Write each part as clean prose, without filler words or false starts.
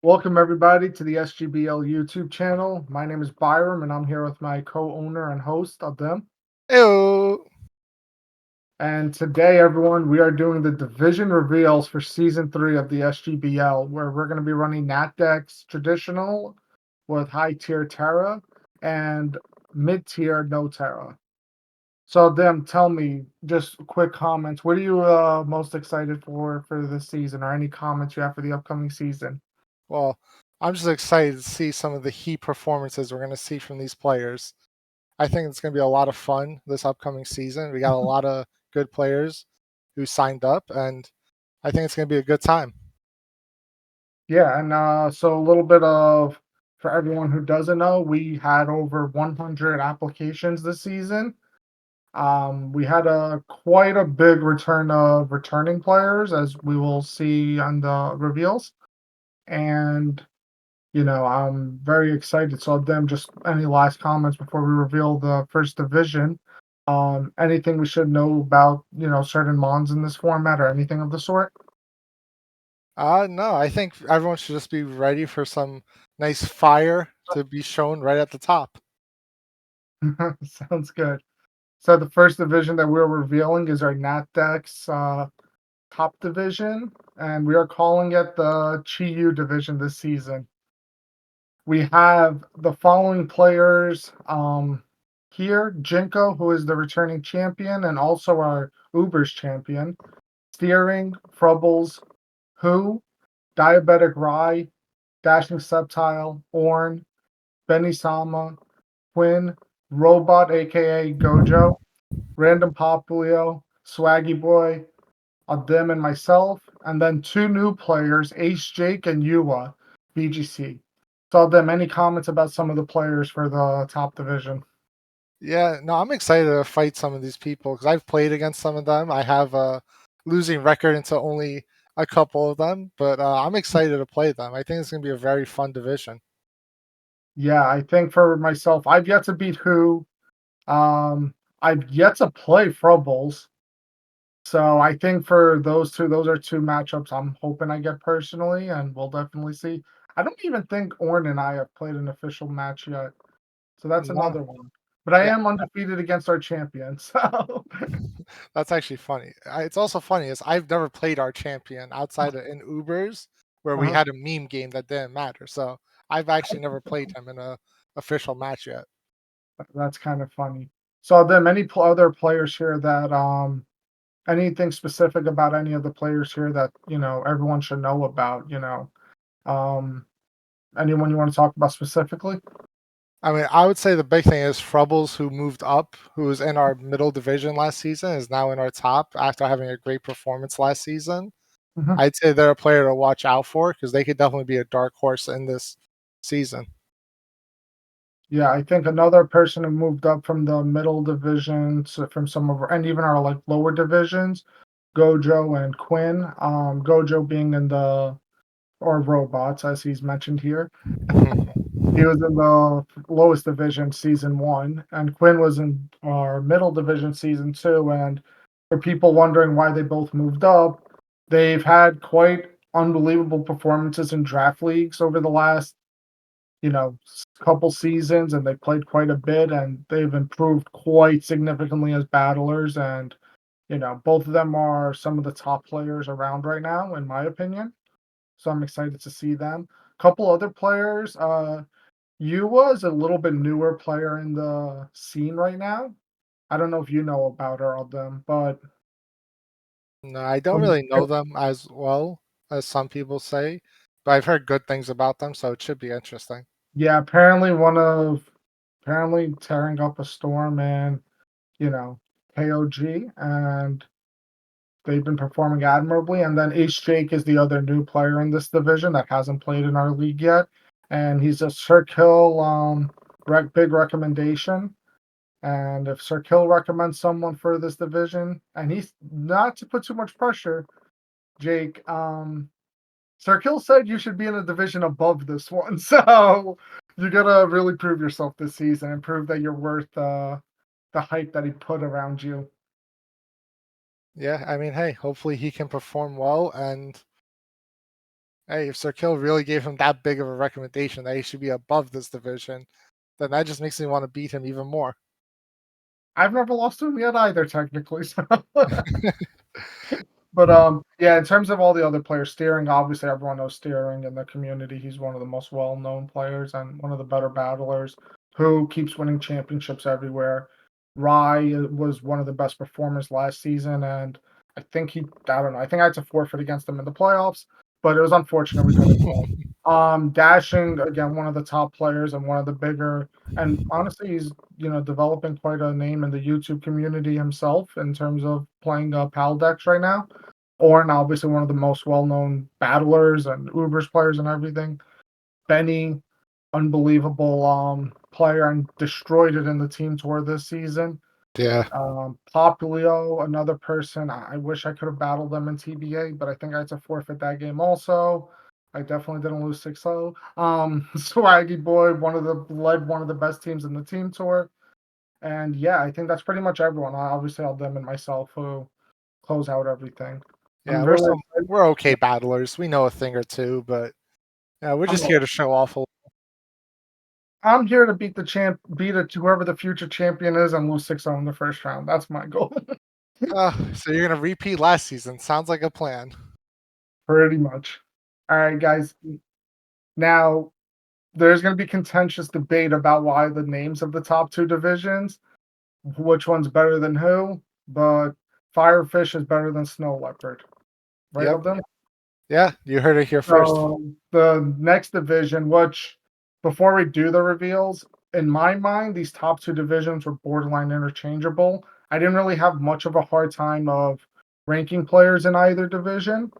Welcome everybody to the SGBL YouTube channel. My name is Byram and I'm here with my co-owner and host of them. Ew. And today, everyone, we are doing the division reveals for season 3 of the SGBL, where we're going to be running Nat Dex traditional with high tier Terra and mid tier no Terra. So, them, tell me just quick comments. What are you most excited for this season, or any comments you have for the upcoming season? Well, I'm just excited to see some of the Heat performances we're going to see from these players. I think it's going to be a lot of fun this upcoming season. We got a lot of good players who signed up, and I think it's going to be a good time. Yeah, and so a little bit of for everyone who doesn't know, we had over 100 applications this season. We had a quite a big return of returning players, as we will see on the reveals, and I'm very excited. So, them, just any last comments before we reveal the first division? Anything we should know about certain mons in this format or anything of the sort? No, I think everyone should just be ready for some nice fire to be shown right at the top. Sounds good. So the first division that we're revealing is our Nat Dex top division, and we are calling it the Chi division this season. We have the following players here: Jinko, who is the returning champion and also our Ubers champion; Steering, Frubbles, Who, Diabetic Rye, Dashing Subtile, Orn, Benny Sama, Quinn, Robot, aka Gojo, Random Populio, Swaggy Boy, them and myself, and then two new players, Ace Jake and Yua, BGC. So them, any comments about some of the players for the top division? Yeah, no, I'm excited to fight some of these people because I've played against some of them. I have a losing record into only a couple of them, but I'm excited to play them. I think it's going to be a very fun division. Yeah, I think for myself, I've yet to beat Who. I've yet to play Frubbles. So I think for those two, those are two matchups I'm hoping I get personally, and we'll definitely see. I don't even think Orn and I have played an official match yet. So that's No, another one. But I yeah, am undefeated against our champion. So that's actually funny. It's also funny is I've never played our champion outside of in Ubers where we uh had a meme game that didn't matter. So I've actually never played him in a official match yet. that's kind of funny. So then other players here that anything specific about any of the players here that everyone should know about, um anyone you want to talk about specifically? I mean, I would say the big thing is Frubbles, who moved up, who was in our middle division last season, is now in our top after having a great performance last season. Mhm. I'd say they're a player to watch out for because they could definitely be a dark horse in this season. Yeah, I think another person who moved up from the middle divisions, from some of our, and even our like lower divisions, Gojo and Quinn. Gojo being in the or robots, as he's mentioned here. He was in the lowest division season 1, and Quinn was in our middle division season 2. And for people wondering why they both moved up, they've had quite unbelievable performances in draft leagues over the last, couple seasons, and they played quite a bit, and they've improved quite significantly as battlers. And both of them are some of the top players around right now, in my opinion. So I'm excited to see them. Couple other players. Yuwa is a little bit newer player in the scene right now. I don't know if you know about her of them, but No, I don't um, really know them as well as some people say, but I've heard good things about them, so it should be interesting. yeah, apparently tearing up a storm and you know KOG, and they've been performing admirably. And then Ace Jake is the other new player in this division that hasn't played in our league yet, and he's a Sir Kill big recommendation. And if Sir Kill recommends someone for this division, and he's not to put too much pressure, Jake, Sir Kill said you should be in a division above this one. So you gotta really prove yourself this season and prove that you're worth the hype that he put around you. Yeah, I mean, hey, hopefully he can perform well, and Hey, if Sir Kill really gave him that big of a recommendation that he should be above this division, then that just makes me want to beat him even more. I've never lost to him yet either, technically. So. But yeah, in terms of all the other players, Steering, obviously everyone knows Steering in the community. He's one of the most well-known players and one of the better battlers who keeps winning championships everywhere. Rye was one of the best performers last season, and I don't know, I think I had to forfeit against him in the playoffs, but it was unfortunate we couldn't win. Dashing, again, one of the top players and one of the bigger, and honestly, he's developing quite a name in the YouTube community himself in terms of playing PAL decks right now. Ornn, obviously one of the most well-known battlers and Ubers players and everything. Benny, unbelievable player and destroyed it in the team tour this season. Yeah. Populio, another person. I wish I could have battled them in TBA, but I think I had to forfeit that game also. I definitely didn't lose 6-0. Swaggy Boy, led one of the best teams in the team tour. And yeah, I think that's pretty much everyone. Obviously, I'll them and myself who close out everything. I'm Yeah, really excited. we're okay battlers. We know a thing or two, but yeah, we're I'm just here to show off a I'm here to beat it to whoever the future champion is and lose 6-0 in the first round. That's my goal. so you're gonna repeat last season. Sounds like a plan. Pretty much. All right, guys. Now, there's going to be contentious debate about why the names of the top two divisions, which one's better than who, but Firefish is better than Snow Leopard. Right, Yep. of them? Yeah, you heard it here first. So the next division, which before we do the reveals, in my mind, these top two divisions were borderline interchangeable. I didn't really have much of a hard time of ranking players in either division.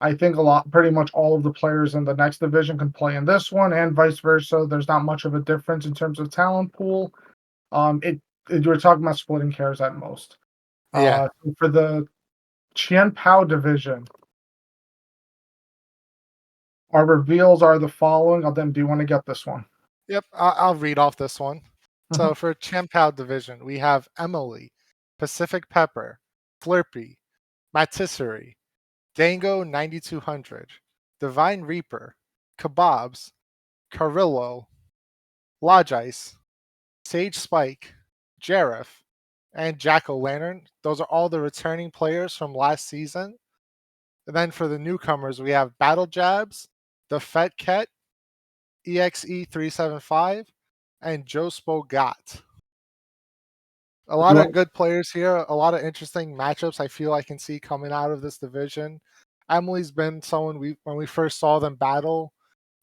I think pretty much all of the players in the next division can play in this one, and vice versa. There's not much of a difference in terms of talent pool. You're talking about splitting hairs at most. Yeah. For the Chien Pao division, our reveals are the following. Do you want to get this one? Yep. I'll read off this one. Mhm. So for Chien-Pao division, we have Emily, Pacific Pepper, Flirpy, Matisserie, Dango 9200, Divine Reaper, Kebabs, Carillo, Lodge Ice, Sage Spike, Jareth, and Jack O' Lantern. Those are all the returning players from last season. And then for the newcomers, we have Battle Jabs, the Fat Cat, EXE375, and Joe Spogat. A lot You of want- good players here, a lot of interesting matchups I feel I can see coming out of this division. Emily's been someone when we first saw them battle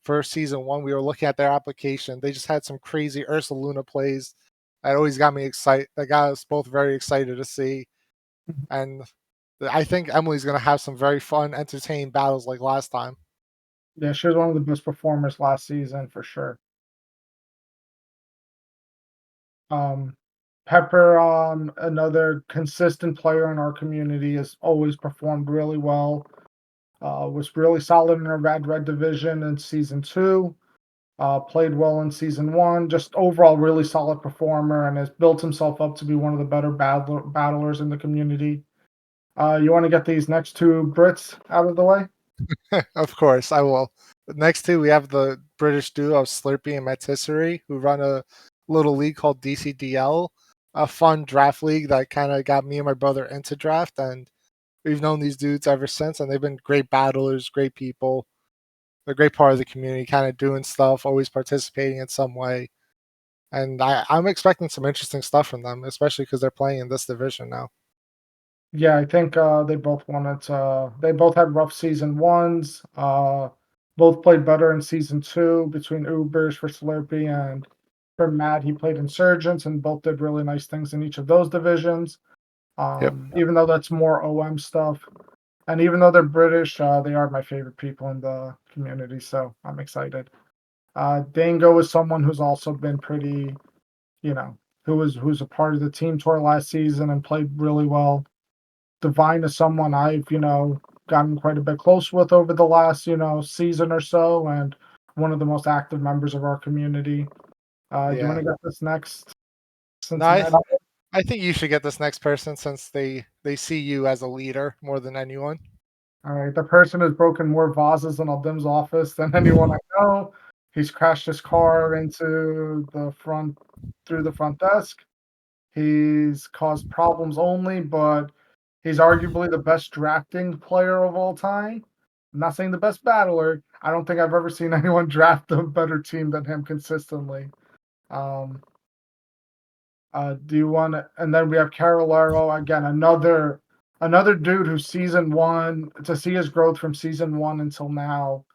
for season one, we were looking at their application. They just had some crazy Ursa Luna plays that always got me excited. That got us both very excited to see. And I think Emily's going to have some very fun, entertaining battles like last time. Yeah, she was one of the best performers last season for sure. Um, Pepper, another consistent player in our community, has always performed really well. Was really solid in our red division in season two. Played well in season one. Just overall, really solid performer, and has built himself up to be one of the better battlers in the community. You want to get these next two Brits out of the way? Of course, I will. Next two, we have the British duo of Slurpee and Matisserie, who run a little league called DCDL, a fun draft league that kind of got me and my brother into draft. And we've known these dudes ever since, and they've been great battlers, great people. They're a great part of the community, kind of doing stuff, always participating in some way. And I'm expecting some interesting stuff from them, especially because they're playing in this division now. Yeah, I think they both wanted. They both had rough season ones. Both played better in season two between Ubers for Slurpee and for Matt. He played Insurgents, and both did really nice things in each of those divisions. Yep. Even though that's more OM stuff, and even though they're British, they are my favorite people in the community. So I'm excited. Dango is someone who's also been pretty, you know, who's a part of the team tour last season and played really well. Divine is someone I've, gotten quite a bit close with over the last, season or so, and one of the most active members of our community. Do you want Yeah. to get this next? No, Cincinnati. I think you should get this next person since they see you as a leader more than anyone. All right, the person has broken more vases in Aldim's office than anyone I know. He's crashed his car into the front through the front desk. He's caused problems only, but he's arguably the best drafting player of all time. I'm not saying the best battler. I don't think I've ever seen anyone draft a better team than him consistently. Um, do you want to? And then we have Carolero again, another dude who season one to see his growth from season one until now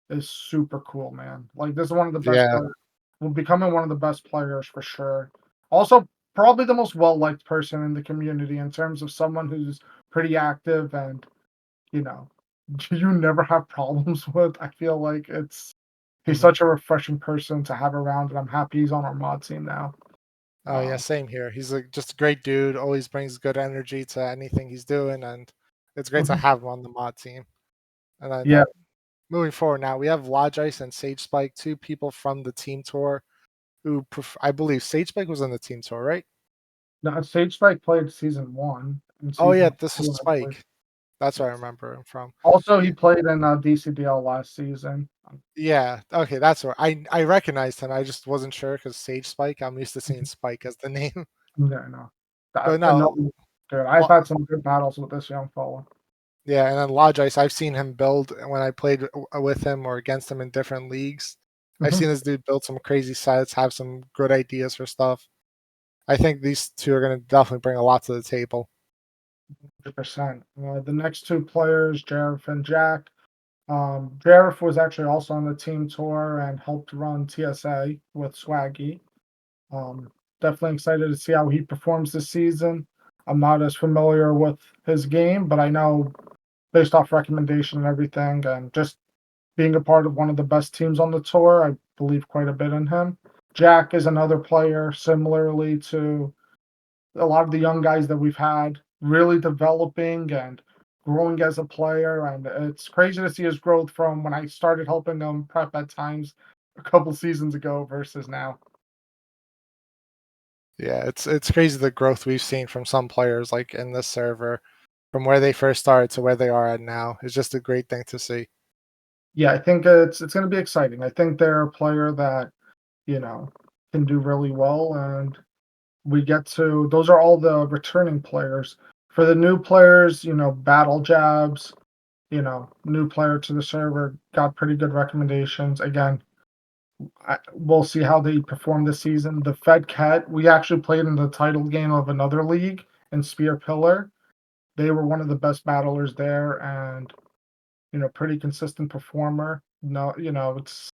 is super cool, man. Like this is one of the best Yeah. players. Will becoming one of the best players for sure. Also, probably the most well liked person in the community in terms of someone who's pretty active and you know you never have problems with. I feel like he's Mhm. such a refreshing person to have around, and I'm happy he's on our mod team now. Oh, yeah, same here. He's just a great dude, always brings good energy to anything he's doing, and it's great to Mhm. have him on the mod team. And then, Yeah, moving forward now, we have Logice and Sage Spike, 2 people from the team tour who I believe Sage Spike was on the team tour, right? no, Sage Spike played season one and Oh, yeah, season this is two, I believe. Spike. That's where I Yes. remember him from. Also, he Yeah. played in DCBL last season. Yeah, okay, that's where I recognized him, I just wasn't sure because Sage Spike, I'm used to seeing Mhm. Spike as the name. Yeah, no. But No, no, good. I've Lo had some good battles with this young fella. yeah, and then Logice, I've seen him build when I played with him or against him in different leagues. I've Mhm. seen this dude build some crazy sets, have some good ideas for stuff. I think these 2 are gonna definitely bring a lot to the table. 100%. The next two players, Jareth and Jack. Jareth was actually also on the team tour and helped run TSA with Swaggy. Um, Definitely excited to see how he performs this season. I'm not as familiar with his game, but I know based off recommendation and everything, and just being a part of one of the best teams on the tour, I believe quite a bit in him. Jack is another player similarly to a lot of the young guys that we've had, really developing and growing as a player. And it's crazy to see his growth from when I started helping him prep at times a couple seasons ago versus now. Yeah, it's crazy the growth we've seen from some players, like, in this server, from where they first started to where they are at now. It's just a great thing to see. Yeah, I think it's going to be exciting. I think they're a player that you know can do really well, and we get to those are all the returning players. For the new players, Battle Jabs, new player to the server, got pretty good recommendations. Again, we'll see how they perform this season. The Fed Cat, we actually played in the title game of another league in Spear Pillar. They were one of the best battlers there, and pretty consistent performer. No, it's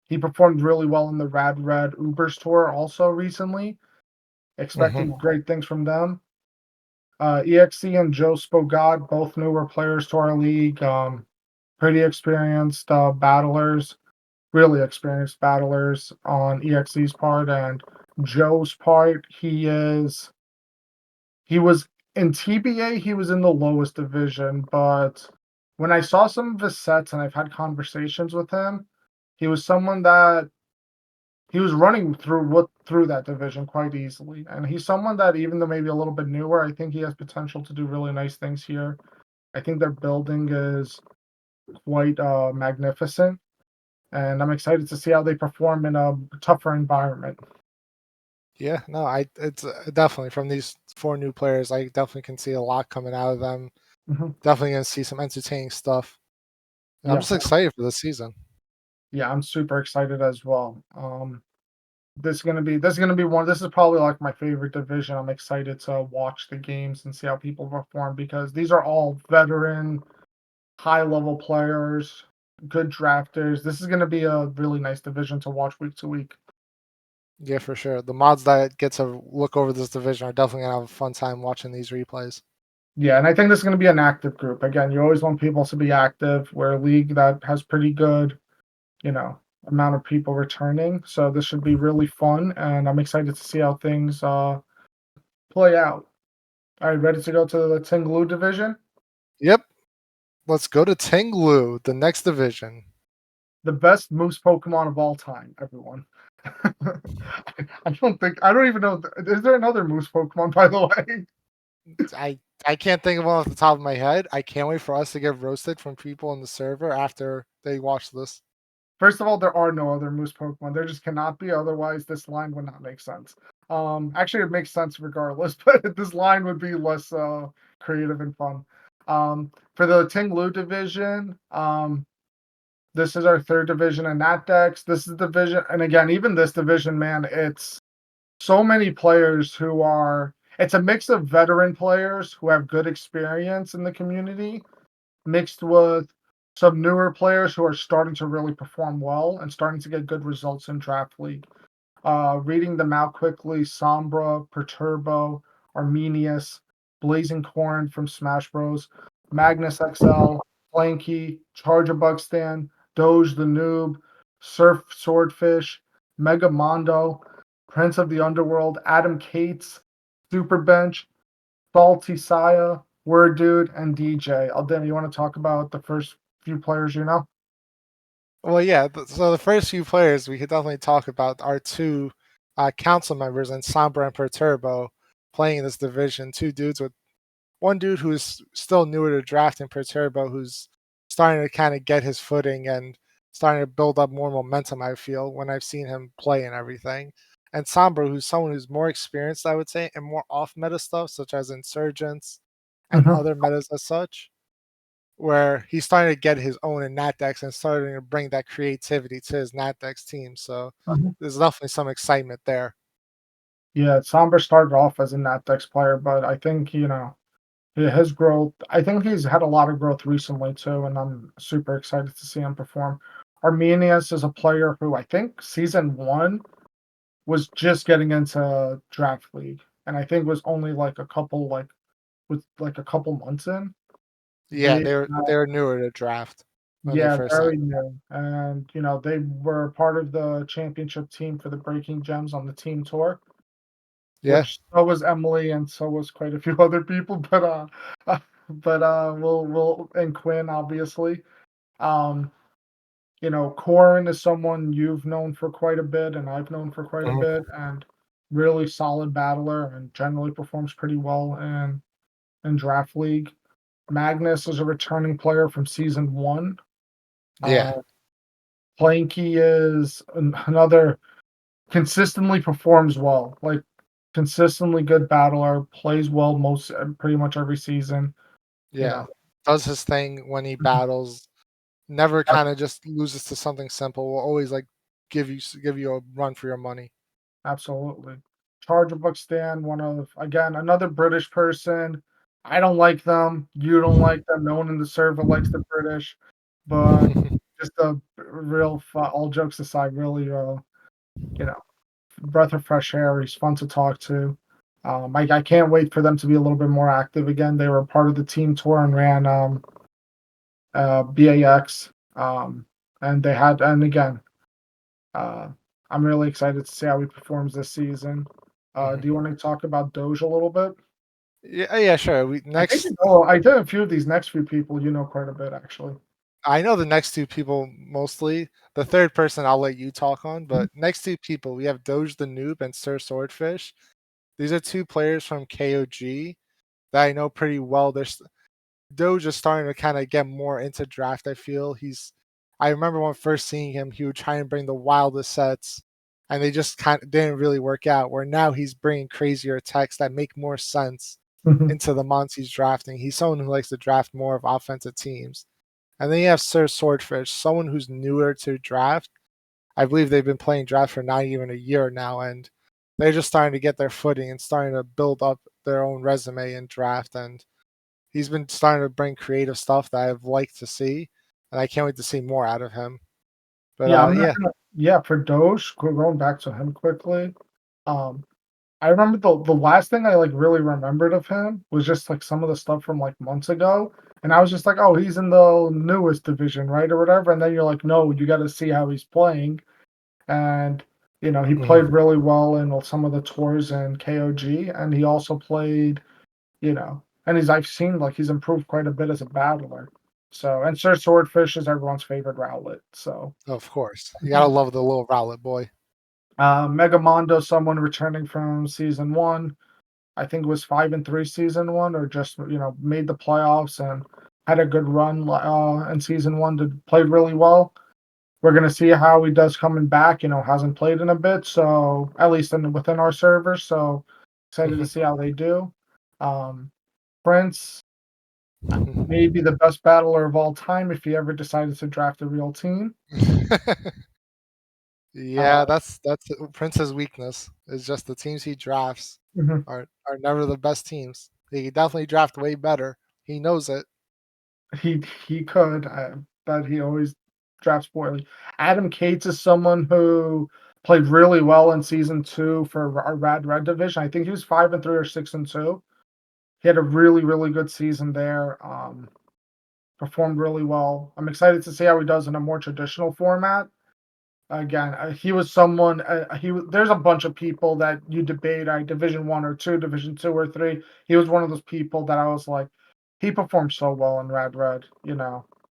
he performed really well in the Rad Red Ubers tour also recently. Mhm. Expecting great things from them. EXC and Joe Spogod, both newer players to our league. Pretty experienced battlers, really experienced battlers on EXC's part and Joe's part. He was in TBA, he was in the lowest division, but when I saw some of his sets and I've had conversations with him, he was someone that he was running through that division quite easily. And he's someone that even though maybe a little bit newer, I think he has potential to do really nice things here. I think their building is quite magnificent, and I'm excited to see how they perform in a tougher environment. Yeah, no, I it's definitely from these 4 new players, I definitely can see a lot coming out of them. Mhm. Definitely gonna see some entertaining stuff. I'm Yeah, just excited for this season. yeah, I'm super excited as well. This is gonna be one. This is probably like my favorite division. I'm excited to watch the games and see how people perform because these are all veteran, high level players, good drafters. This is gonna be a really nice division to watch week to week. Yeah, for sure. The mods that get to look over this division are definitely gonna have a fun time watching these replays. Yeah, and I think this is gonna be an active group. Again, you always want people to be active. We're a league that has pretty good, you know, amount of people returning. So this should be really fun, and I'm excited to see how things play out. All right, ready to go to the Tinglu division? Yep, let's go to Tinglu, the next division. The best moose Pokemon of all time, everyone. I don't even know. Is there another moose Pokemon, by the way? I can't think of one off the top of my head. I can't wait for us to get roasted from people in the server after they watch this. First of all, there are no other moose Pokemon. There just cannot be, otherwise this line would not make sense. Actually, it makes sense regardless, but this line would be less creative and fun. For the Ting-Lu division, this is our third division in Nat Dex. This is division, and again, even this division, man, it's so many players who are. It's a mix of veteran players who have good experience in the community, mixed with some newer players who are starting to really perform well and starting to get good results in Draft League. Reading them out quickly: Sombra, Perturbo, Arminius, Blazing Corn from Smash Bros, Magnus XL, Flanky, Charger Bugstan, Doge the Noob, Surf Swordfish, Mega Mondo, Prince of the Underworld, Adam Cates, Superbench, Salty Saya, Word Dude, and DJ. Aldin, you want to talk about the first few players you know? Well, yeah. So the first few players we could definitely talk about are two council members and Sombra and Perturbo playing in this division. Two dudes with one dude who's still newer to drafting, Perturbo, who's starting to kind of get his footing and starting to build up more momentum, I feel, when I've seen him play and everything. And Sombra, who's someone who's more experienced, I would say, and more off meta stuff, such as Insurgents and Mhm, other metas as such, where he's starting to get his own in Nat Dex and starting to bring that creativity to his Nat Dex team. So mhm. there's definitely some excitement there. Yeah, Sombra started off as a Nat Dex player, but I think, his growth, I think he's had a lot of growth recently too, and I'm super excited to see him perform. Arminius is a player who I think season one was just getting into Draft League, and I think was only like a couple, with like a couple months in. Yeah, They they're newer to draft when they Yeah, first very entered. new. And, they were part of the championship team for the Breaking Gems on the team tour, Yeah. which so was Emily and so was quite a few other people, we'll and Quinn, obviously. Um, Corin is someone you've known for quite a bit and I've known for quite a Mhm. bit, and really solid battler and generally performs pretty well in Draft League. Magnus is a returning player from season one. Yeah. Uh, Planky is another consistently performs well, like consistently good battler, plays well most pretty much every season. You Yeah. know, Does his thing when he Mhm. battles. Never Ab- kind of just loses to something simple. Will always like give you a run for your money. Absolutely. Charger Book Stan, one of again another British person. I don't like them. You don't like them. No one in the server likes the British, but just a real all jokes aside, really, you know, breath of fresh air. He's fun to talk to. I can't wait for them to be a little bit more active again. They were part of the team tour and ran BAX. And they had, and again, uh, I'm really excited to see how he performs this season. Mhm. Do you want to talk about Doge a little bit? Yeah, yeah, sure. I did a few of these next few people. You know quite a bit, actually. I know the next two people mostly. The third person I'll let you talk on, Mhm, but next two people we have Doge the Noob and Sir Swordfish. These are two players from KOG that I know pretty well. Doge is starting to kind of get more into draft. I feel I remember when first seeing him, he would try and bring the wildest sets, and they just kind of didn't really work out. Where now he's bringing crazier attacks that make more sense mhm. into the mons he's drafting. He's someone who likes to draft more of offensive teams. And then you have Sir Swordfish, someone who's newer to draft. I believe they've been playing draft for not even a year now, and they're just starting to get their footing and starting to build up their own resume in draft. And he's been starting to bring creative stuff that I've liked to see, and I can't wait to see more out of him. But Yeah, I'm not yeah, gonna. Yeah, for Doge, going back to him quickly. Um, I remember the last thing I, like, really remembered of him was just, like, some of the stuff from, like, months ago, and I was just like, "Oh, he's in the newest division, right?" Or whatever, and then you're like, "No, you gotta see how he's playing," and, he mhm, played really well in some of the tours in KOG, and he also played, and I've seen, like, he's improved quite a bit as a battler. So, and Sir Swordfish is everyone's favorite Rowlet, so. of course, you gotta love the little Rowlet boy. Megamondo, someone returning from season one. I think it was 5-3 season one, or just made the playoffs and had a good run in season one. Did played really well. We're gonna see how he does coming back. Hasn't played in a bit, so at least within our servers. So excited to Mhm. see how they do. Um, Prince, maybe the best battler of all time if he ever decided to draft a real team. Yeah, Uh, that's Prince's weakness, is just the teams he drafts mhm. are never the best teams. He could definitely draft way better. He knows it. He could, but he always drafts poorly. Adam Cates is someone who played really well in season two for our Rad Red division. I think he was 5-3 or 6-2. He had a really, really good season there. Performed really well. I'm excited to see how he does in a more traditional format. Again, he was someone. There's a bunch of people that you debate, Division One or two, Division Two or three. He was one of those people that I was like, he performed so well in Rad Red.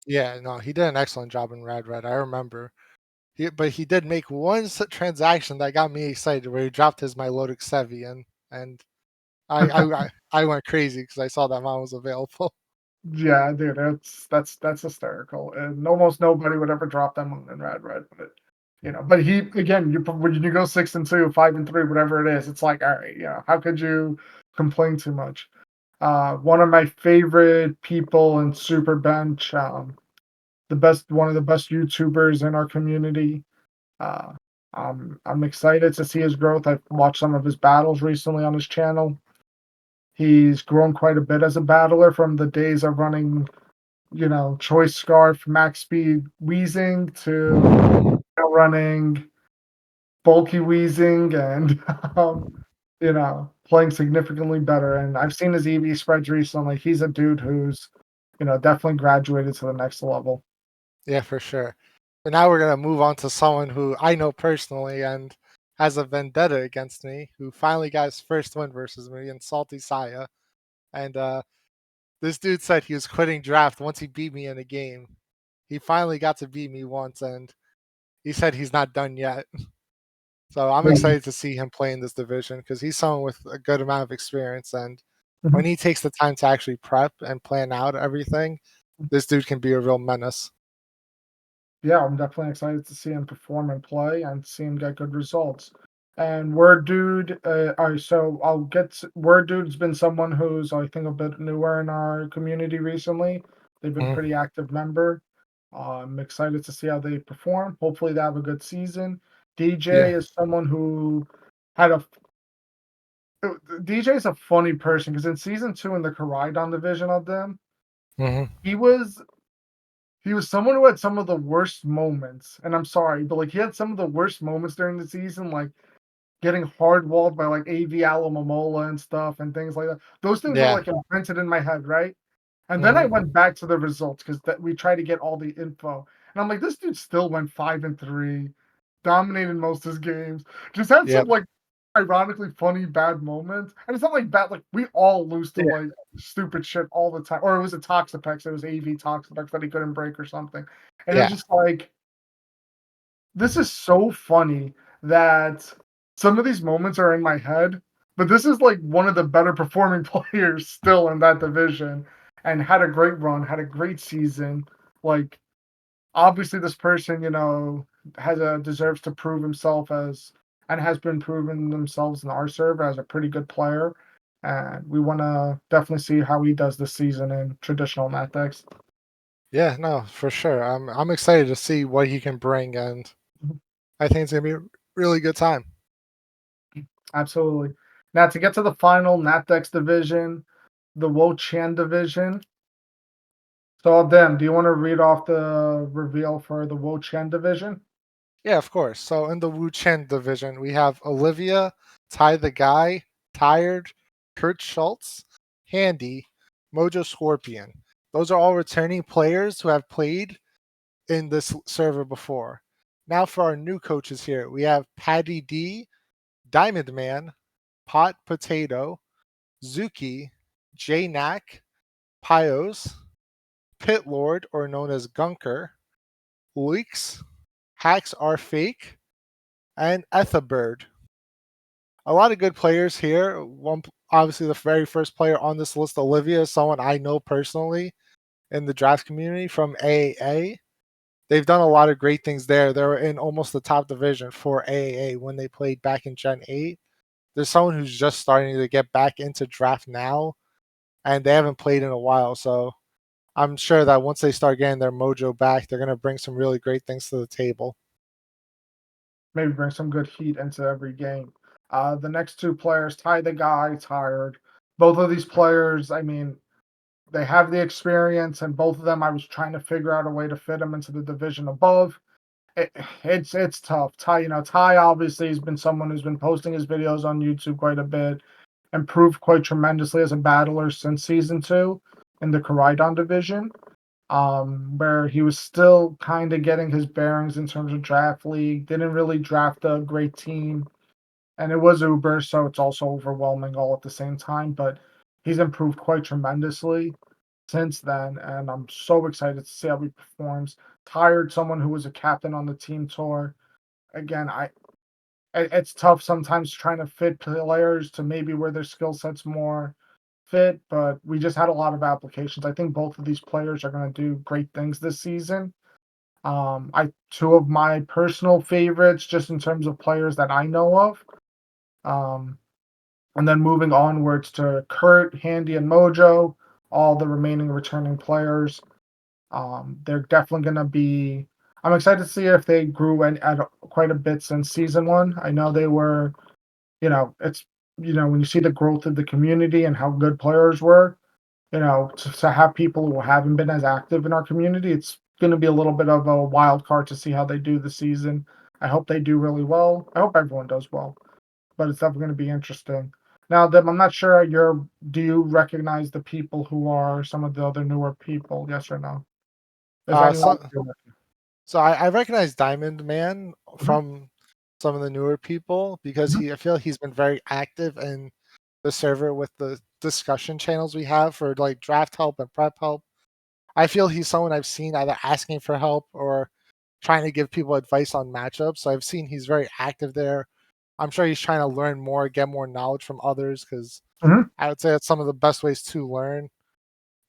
Yeah, no, he did an excellent job in Rad Red. I remember. But he did make one transaction that got me excited, where he dropped his Milotic Sevi, and I went crazy because I saw that mine was available. Yeah, dude, that's hysterical, and almost nobody would ever drop them on in Rad Red, but he again, when you go 6-2, 5-3, whatever it is, it's like, all right, how could you complain too much? One of my favorite people in Super Bench, one of the best YouTubers in our community. Uh, I'm excited to see his growth. I've watched some of his battles recently on his channel. He's grown quite a bit as a battler from the days of running choice scarf, max speed wheezing to running bulky wheezing and playing significantly better. And I've seen his EV spreads recently. He's a dude who's definitely graduated to the next level. Yeah, for sure. But now we're gonna move on to someone who I know personally and has a vendetta against me, who finally got his first win versus me in Salty Saya. And this dude said he was quitting draft once he beat me in a game. He finally got to beat me once, and he said he's not done yet. So I'm Mhm. excited to see him play in this division because he's someone with a good amount of experience. And when Mhm. he takes the time to actually prep and plan out everything, this dude can be a real menace. Yeah, I'm definitely excited to see him perform and play and see him get good results. And Word Dude, all right, so Word Dude's been someone who's, I think, a bit newer in our community recently. They've been Mhm. pretty active member. I'm excited to see how they perform. Hopefully, they have a good season. DJ Yeah. is someone who had a. DJ is a funny person because in season two in the Koraidon division of them, Hmm. he was He was someone who had some of the worst moments, and I'm sorry, but, he had some of the worst moments during the season, like, getting hardwalled by, AV Momola and stuff and things like that. Those things were, Yeah. imprinted in my head, right? And then I Hmm. went back to the results because that we tried to get all the info, and I'm like, "This dude still went 5-3, dominated most of his games, just had some, Yep. ironically funny bad moments." And it's not like bad, we all lose to, Yeah. stupid shit all the time, or it was a Toxapex, it was AV Toxapex that he couldn't break or something, and it was Yeah. just like, this is so funny that some of these moments are in my head, but this is, one of the better performing players still in that division and had a great run, had a great season. Like, obviously, this person, deserves to prove himself as and has been proving themselves in our server as a pretty good player. And we want to definitely see how he does this season in traditional Nat Dex. Yeah. No, for sure. I'm excited to see what he can bring, and I think it's gonna be a really good time. Absolutely. Now, to get to the final Nat Dex division, the Wo Chan division. So, them, do you want to read off the reveal for the Wo Chen division? Yeah, of course. So in the Wu Chen division, we have Olivia, Ty the Guy, Tired, Kurt Schultz, Handy, Mojo Scorpion. Those are all returning players who have played in this server before. Now for our new coaches here, we have Patty D, Diamond Man, Pot Potato, Zuki, J Knack, Pios, Pit Lord, or known as Gunker, Leaks, Hacks Are Fake, and Ethabird. a lot of good players here. Obviously, the very first player on this list, Olivia, is someone I know personally in the draft community from AAA. They've done a lot of great things there. They were in almost the top division for AAA when they played back in Gen 8. There's someone who's just starting to get back into draft now, and they haven't played in a while. So I'm sure that once they start getting their mojo back, they're going to bring some really great things to the table. Maybe bring some good heat into every game. The next two players, Ty the Guy, tired. Both of these players, I mean, they have the experience, and both of them, I was trying to figure out a way to fit them into the division above. It's tough. Ty obviously has been someone who's been posting his videos on YouTube quite a bit, improved quite tremendously as a battler since season two in the Koraidon division, where he was still kind of getting his bearings in terms of draft league. Didn't really draft a great team, and it was Uber, so it's also overwhelming all at the same time. But he's improved quite tremendously since then, and I'm so excited to see how he performs. Tired someone who was a captain on the team tour. Again, it's tough sometimes trying to fit players to maybe where their skill sets more fit, but we just had a lot of applications. I think both of these players are going to do great things this season. I two of my personal favorites, just in terms of players that I know of. Um, and then moving onwards to Kurt, Handy, and Mojo, all the remaining returning players. They're definitely going to be. I'm excited to see if they grew at quite a bit since season one. I know they were, it's, when you see the growth of the community and how good players were, to have people who haven't been as active in our community, it's going to be a little bit of a wild card to see how they do the season. I hope they do really well. I hope everyone does well, but it's definitely going to be interesting. Now, Deb, I'm not sure do you recognize the people who are some of the other newer people? Yes or no? Is Uh, anyone? so, so I recognize Diamond Man Mhm, from some of the newer people because mhm, I feel he's been very active in the server with the discussion channels we have for like draft help and prep help. I feel he's someone I've seen either asking for help or trying to give people advice on matchups. So I've seen he's very active there. I'm sure he's trying to learn more, get more knowledge from others because mhm. I would say that's some of the best ways to learn.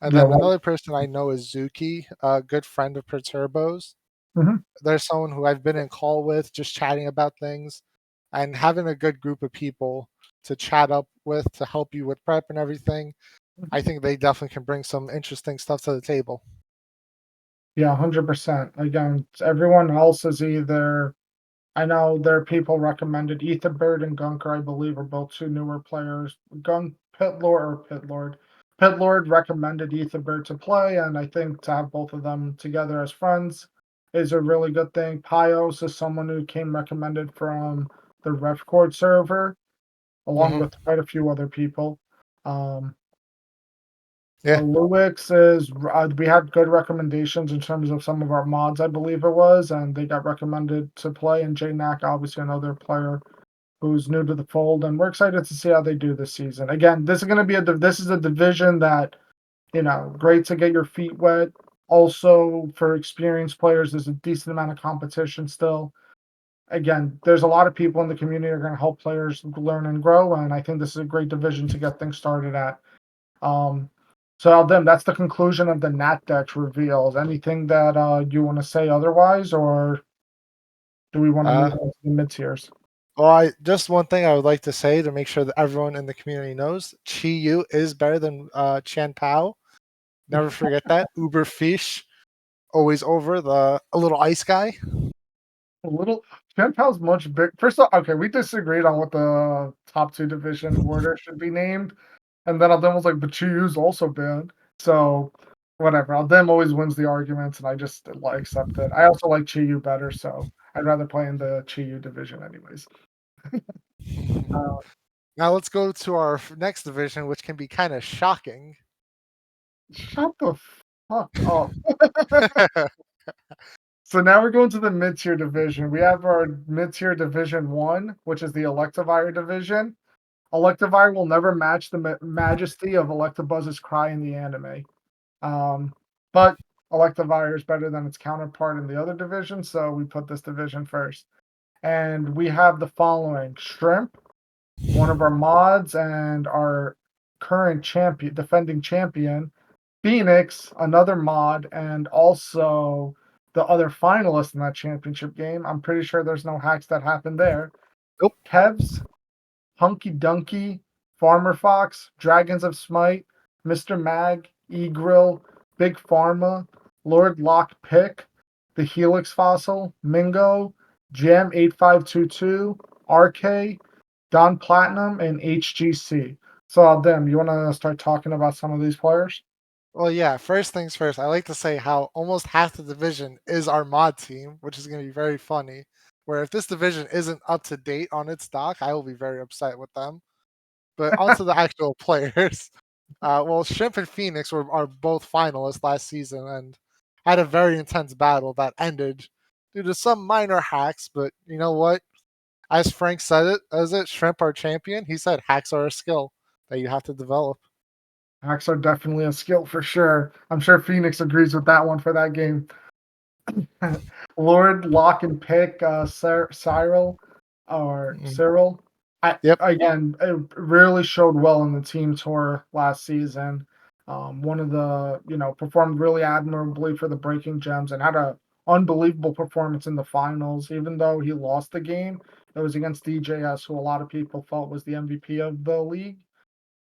And Yeah, then well, another person I know is Zuki, a good friend of Perturbos. mhm, There's someone who I've been in call with, just chatting about things and having a good group of people to chat up with to help you with prep and everything. mhm. I think they definitely can bring some interesting stuff to the table. Yeah, 100%. Again, everyone else is either. I know there are people recommended Etherbird and Gunker, I believe, are both two newer players. Gun Pitlord or Pitlord. Pitlord recommended Etherbird to play, and I think to have both of them together as friends is a really good thing. Pios is someone who came recommended from the RevCord server, along Hmm. with quite a few other people. Um, Yeah. Lewix is we had good recommendations in terms of some of our mods, I believe it was, and they got recommended to play. And JNack, obviously another player who's new to the fold, and we're excited to see how they do this season. Again, this is going to be this is a division that, great to get your feet wet. Also, for experienced players, there's a decent amount of competition still. Again, there's a lot of people in the community that are going to help players learn and grow, and I think this is a great division to get things started at. Um, so Aldim, that's the conclusion of the Nat Dex reveals. Anything that you want to say otherwise, or do we want to Uh, move on to the mid tiers? well, just one thing I would like to say to make sure that everyone in the community knows Chi Yu is better than Chen Pao. Never forget that. Uber Fish, always over the a little ice guy. A little Chen much big. First of all, okay, we disagreed on what the top two division order should be named, and then Aldim was like, "But Chiyu's also banned." So whatever. Aldim always wins the arguments, and I just accept it. I also like Chiyu better, so I'd rather play in the Chiyu division, anyways. Uh, Now let's go to our next division, which can be kind of shocking. Shut the fuck up. So now we're going to the mid tier division. We have our mid tier division one, which is the Electivire division. Electivire will never match the majesty of Electabuzz's cry in the anime. Um, but Electivire is better than its counterpart in the other division, so we put this division first. And we have the following: Shrimp, one of our mods and our current champion, defending champion, Phoenix, another mod, and also the other finalist in that championship game. I'm pretty sure there's no hacks that happened there. Nope. Kevs, Hunky Dunky, Farmer Fox, Dragons of Smite, Mr. Mag, E-Grill, Big Pharma, Lord Lock Pick, The Helix Fossil, Mingo, Jam 8522, RK, Don Platinum, and HGC. So, them, you want to start talking about some of these players? Well, yeah, first things first, I like to say how almost half the division is our mod team, which is going to be very funny. Where if this division isn't up to date on its doc, I will be very upset with them. But onto the actual players. Well, Shrimp and Phoenix are both finalists last season and had a very intense battle that ended due to some minor hacks. But you know what? As Frank said it, as it, Shrimp are champion. He said hacks are a skill that you have to develop. Hacks are definitely a skill for sure. I'm sure Phoenix agrees with that one for that game. Lord Lock and Pick, Cyril or Mm. Cyril. Yep. Again, it really showed well in the team tour last season. One of the, performed really admirably for the Breaking Gems and had a unbelievable performance in the finals. Even though he lost the game, it was against DJS, who a lot of people felt was the MVP of the league,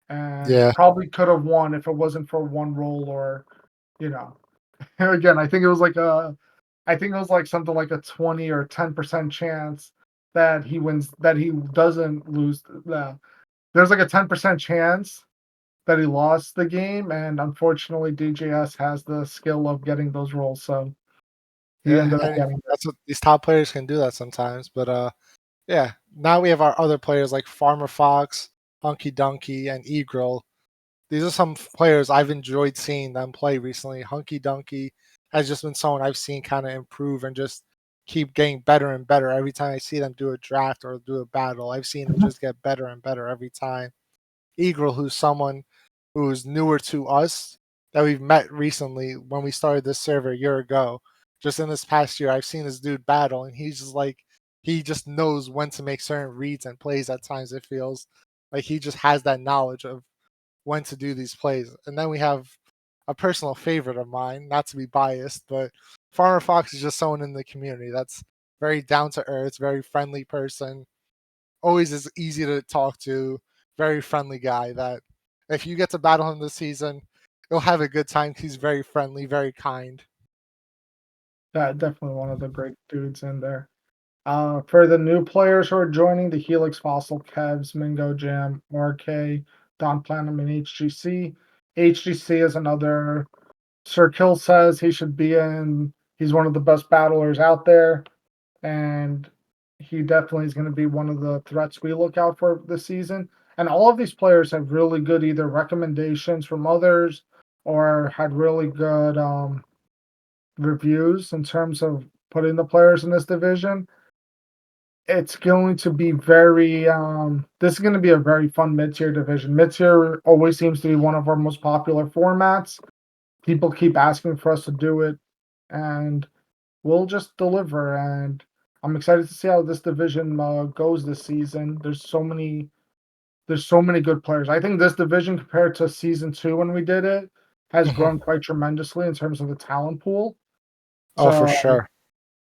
and Yeah. probably could have won if it wasn't for one roll or, you know, again, I think it was like something like a 20 or 10% chance that he wins, that he doesn't lose. There's like a 10% chance that he lost the game, and unfortunately, DJS has the skill of getting those rolls, so he Yeah. ended up And getting it. that's what these top players can do that sometimes. But yeah. Now we have our other players like Farmer Fox, Hunky Dunky, and Egrill. These are some players I've enjoyed seeing them play recently. Hunky Dunky has just been someone I've seen kind of improve and just keep getting better and better every time I see them do a draft or do a battle. I've seen him Mhm. just get better and better every time. Eagle, who's someone who's newer to us that we've met recently when we started this server a year ago. Just in this past year, I've seen this dude battle, and he's just like he just knows when to make certain reads and plays. At times, it feels like he just has that knowledge of when to do these plays. And then we have a personal favorite of mine, not to be biased, but Farmer Fox is just someone in the community that's very down to earth, very friendly person, always is easy to talk to, very friendly guy that if you get to battle him this season, you'll have a good time. He's very friendly, very kind. Definitely one of the great dudes in there. For the new players who are joining, the Helix Fossil, Kevs, Mingo Jam, RK, Don Platinum, and HGC. HGC is another. Sir Kill says he should be in. He's one of the best battlers out there, and he definitely is going to be one of the threats we look out for this season. And all of these players have really good either recommendations from others or had really good reviews in terms of putting the players in this division. It's going to be very this is going to be a very fun mid-tier division. Mid-tier always seems to be one of our most popular formats. People keep asking for us to do it, and we'll just deliver. And I'm excited to see how this division goes this season. There's so many good players. I think this division compared to season 2 when we did it has Mhm. grown quite tremendously in terms of the talent pool. Oh, for So sure.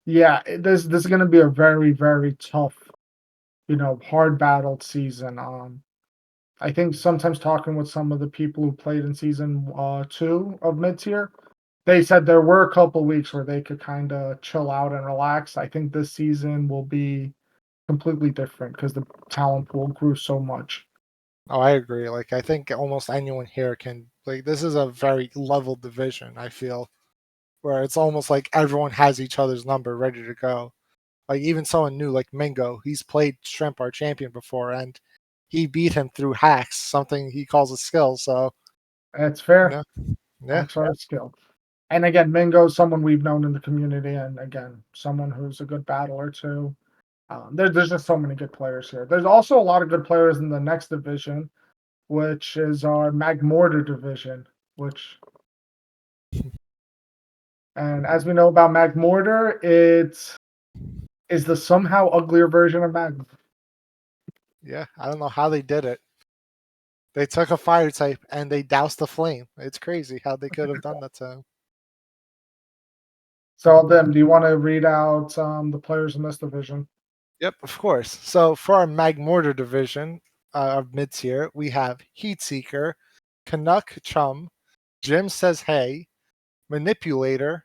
yeah, this is going to be a very very tough, hard battled season. I think sometimes talking with some of the people who played in season 2 of mid tier, they said there were a couple weeks where they could kind of chill out and relax. I think this season will be completely different because the talent pool grew so much. Oh, I agree. Like, I think almost anyone here can, like, this is a very level division, I feel, where it's almost like everyone has each other's number ready to go. Like, even someone new like Mingo, he's played Shrimp, our champion, before, and he beat him through hacks, something he calls a skill. So, It's you fair. know, yeah. Hacks are a skill. And again, Mingo's someone we've known in the community, and again, someone who's a good battler too. There's just so many good players here. There's also a lot of good players in the next division, which is our Magmortar division. Which, and as we know about Magmortar, it is the somehow uglier version of Magma. Yeah, I don't know how they did it. They took a fire type and they doused the flame. It's crazy how they could have done that to him. So then, do you want to read out the players in this division? Yep, of course. So for our Magmortar division of mid tier, we have Heatseeker, Canuck Chum, Jim Says Hey, Manipulator.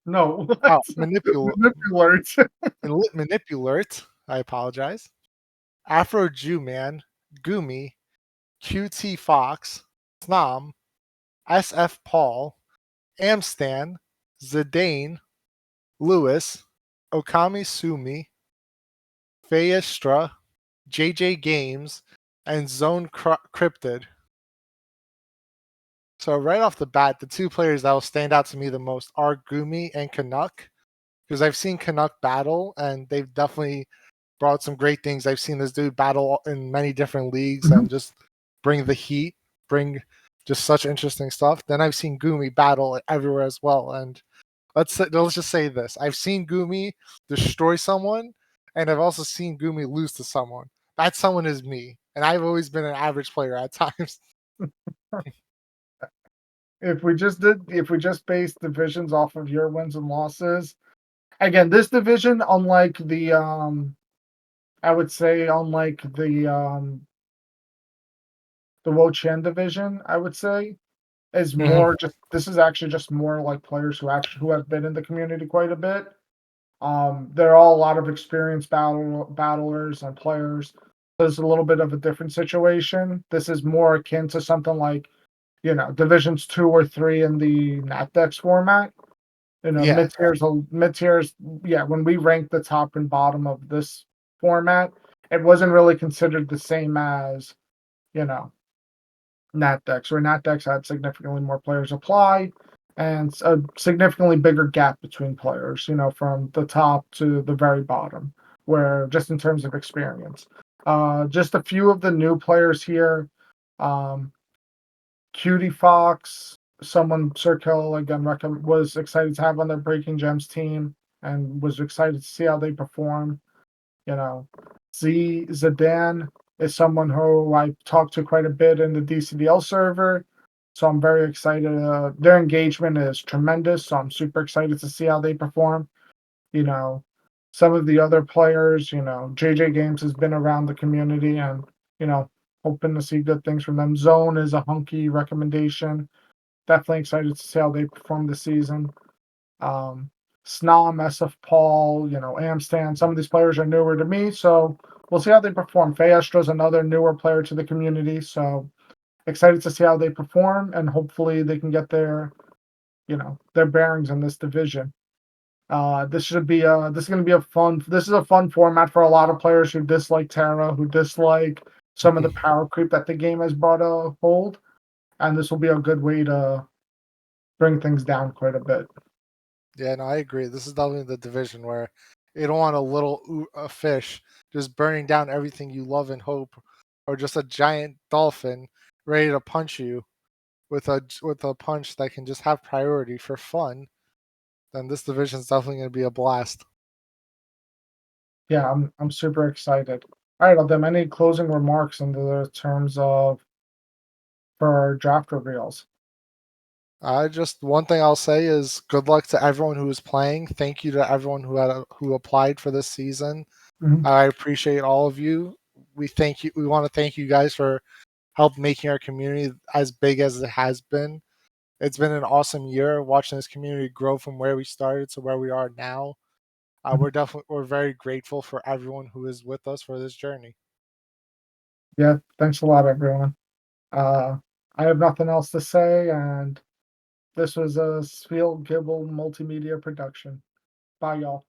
No, Oh, what? Manipulate. Manipulate. I apologize. Afro Jew Man, Gumi, QT Fox, Snom, SF Paul, Amstan, Zidane, Lewis, Okami Sumi, Faestra, JJ Games, and Zone Cryptid. So right off the bat, the two players that will stand out to me the most are Gumi and Canuck, because I've seen Canuck battle and they've definitely brought some great things. I've seen this dude battle in many different leagues Mhm. and just bring the heat, bring just such interesting stuff. Then I've seen Gumi battle everywhere as well. And let's just say this: I've seen Gumi destroy someone, and I've also seen Gumi lose to someone. That someone is me, and I've always been an average player at times. If we just based divisions off of your wins and losses, again, this division, unlike the I would say unlike the Wo Chen division, I would say, is Mhm. more just this is actually just more like players who have been in the community quite a bit. They're all a lot of experienced battlers and players. There's a little bit of a different situation. This is more akin to something like, divisions 2 or 3 in the Nat Dex format. Yeah, Mid tiers, yeah, when we rank the top and bottom of this format, it wasn't really considered the same as, you know, Nat Dex, where Nat Dex had significantly more players apply and a significantly bigger gap between players, from the top to the very bottom, where just in terms of experience. Just a few of the new players here. Um, Cutie Fox, someone Sir Kill again was excited to have on their Breaking Gems team and was excited to see how they perform. You know, Zidane is someone who I talked to quite a bit in the DCDL server, so I'm very excited. Their engagement is tremendous, so I'm super excited to see how they perform. You know, some of the other players, JJ Games has been around the community and, you know, hoping to see good things from them. Zone is a hunky recommendation. Definitely excited to see how they perform this season. Um, Snom, SF Paul, Amstan, some of these players are newer to me, so we'll see how they perform. Faestra's another newer player to the community, so excited to see how they perform, and hopefully they can get their bearings in this division. This is going to be this is a fun format for a lot of players who dislike Terra, who dislike some of the power creep that the game has brought a hold, and this will be a good way to bring things down quite a bit. yeah, no, I agree. This is definitely the division where you don't want a little a fish just burning down everything you love and hope, or just a giant dolphin ready to punch you with a punch that can just have priority for fun. Then this division is definitely going to be a blast. Yeah, I'm super excited. All right, Adam, any closing remarks in the terms of for our draft reveals? I just one thing I'll say is good luck to everyone who is playing. Thank you to everyone who applied for this season. Mhm, I appreciate all of you. We thank you. We want to thank you guys for help making our community as big as it has been. It's been an awesome year watching this community grow from where we started to where we are now. mhm. We're very grateful for everyone who is with us for this journey. Yeah, thanks a lot, everyone. Uh, I have nothing else to say, and this was a Spiel Gibble multimedia production. Bye, y'all.